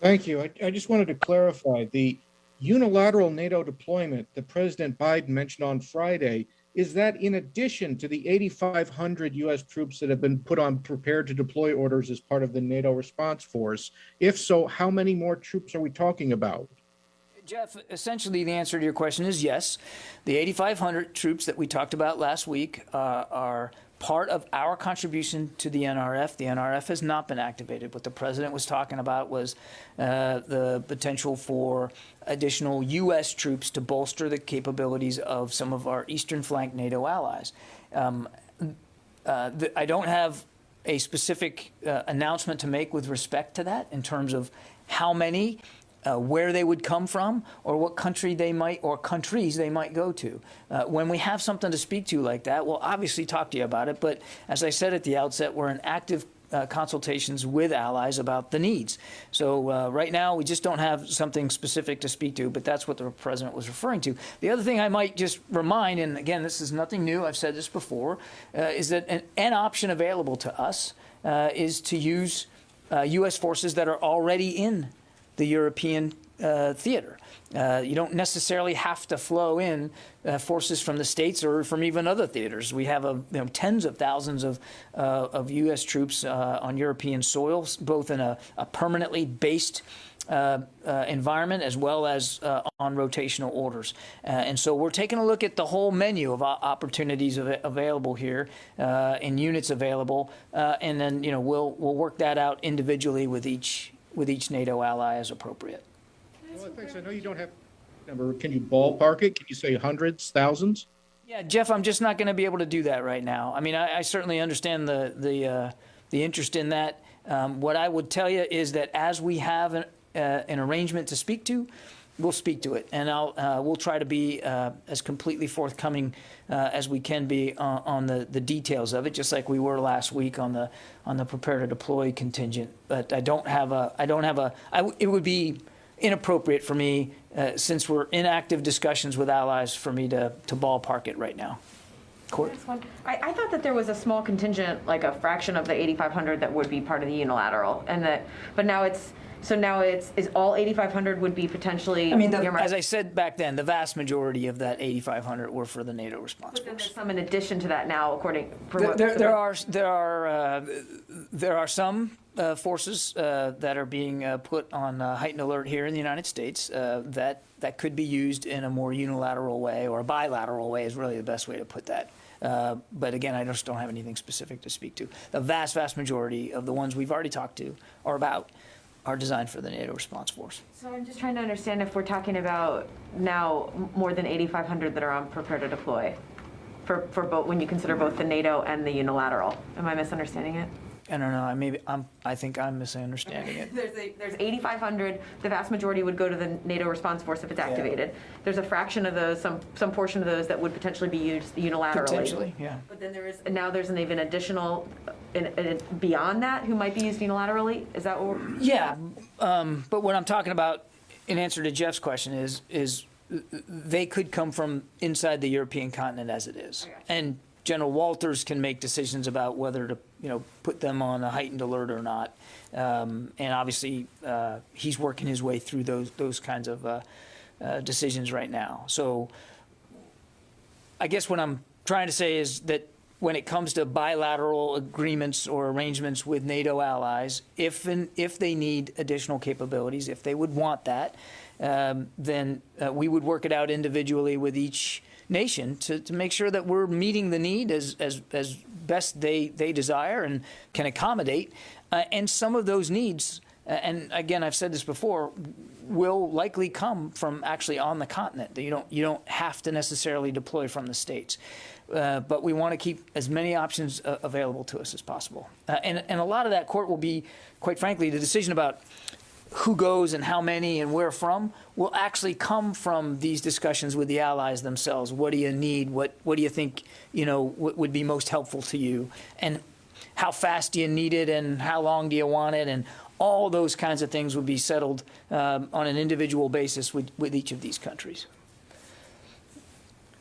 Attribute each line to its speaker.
Speaker 1: Thank you. I just wanted to clarify the unilateral NATO deployment that President Biden mentioned on Friday. Is that in addition to the 8,500 U.S. troops that have been put on prepared to deploy orders as part of the NATO response force? If so, how many more troops are we talking about?
Speaker 2: Jeff, essentially the answer to your question is yes. The 8,500 troops that we talked about last week are part of our contribution to the NRF. The NRF has not been activated. What the president was talking about was the potential for additional U.S. troops to bolster the capabilities of some of our eastern flank NATO allies. I don't have a specific announcement to make with respect to that in terms of how many, where they would come from, or what country they might, or countries they might go to. When we have something to speak to like that, we'll obviously talk to you about it. But as I said at the outset, we're in active consultations with allies about the needs. So right now, we just don't have something specific to speak to, but that's what the president was referring to. The other thing I might just remind, and again, this is nothing new, I've said this before, is that an option available to us is to use U.S. forces that are already in the European theater. You don't necessarily have to flow in forces from the States or from even other theaters. We have tens of thousands of U.S. troops on European soil, both in a permanently based environment as well as on rotational orders. And so we're taking a look at the whole menu of opportunities available here and units available, and then we'll work that out individually with each NATO ally as appropriate.
Speaker 1: Well, thanks. I know you don't have a number. Can you ballpark it? Can you say hundreds, thousands?
Speaker 2: Yeah, Jeff, I'm just not going to be able to do that right now. I mean, I certainly understand the interest in that. What I would tell you is that as we have an arrangement to speak to, we'll speak to it, and we'll try to be as completely forthcoming as we can be on the details of it, just like we were last week on the prepare to deploy contingent. But it would be inappropriate for me, since we're in active discussions with allies, for me to ballpark it right now. Court?
Speaker 3: I thought that there was a small contingent, like a fraction of the 8,500 that would be part of the unilateral, but now it's is all 8,500 would be potentially.
Speaker 2: I mean, as I said back then, the vast majority of that 8,500 were for the NATO response
Speaker 3: But then
Speaker 2: force.
Speaker 3: there's some in addition to that now, according.
Speaker 2: There are some forces that are being put on heightened alert here in the United States that could be used in a more unilateral way, or a bilateral way is really the best way to put that. But again, I just don't have anything specific to speak to. The vast majority of the ones we've already talked to are designed for the NATO response force.
Speaker 3: So I'm just trying to understand if we're talking about now more than 8,500 that are on prepare to deploy for both, when you consider both the NATO and the unilateral. Am I misunderstanding it?
Speaker 2: I don't know. I think I'm misunderstanding it.
Speaker 3: There's 8,500. The vast majority would go to the NATO response force if it's activated. Yeah. There's a fraction of those, some portion of those that would potentially be used unilaterally.
Speaker 2: Potentially, yeah.
Speaker 3: But then there's an even additional beyond that who might be used unilaterally. Is that what?
Speaker 2: Yeah, but what I'm talking about, in answer to Jeff's question, is they could come from inside the European continent as it is, and General Walters can make decisions about whether to, put them on a heightened alert or not. And obviously, he's working his way through those kinds of decisions right now. So I guess what I'm trying to say is that when it comes to bilateral agreements or arrangements with NATO allies, if they need additional capabilities, if they would want that, then we would work it out individually with each nation to make sure that we're meeting the need as best they desire and can accommodate. And some of those needs, and again, I've said this before, will likely come from actually on the continent. You don't have to necessarily deploy from the States. But we want to keep as many options available to us as possible. And a lot of that, Court, will be, quite frankly, the decision about who goes and how many and where from will actually come from these discussions with the allies themselves. What do you need? What do you think, what would be most helpful to you? And how fast do you need it? And how long do you want it? And all those kinds of things would be settled on an individual basis with each of these countries.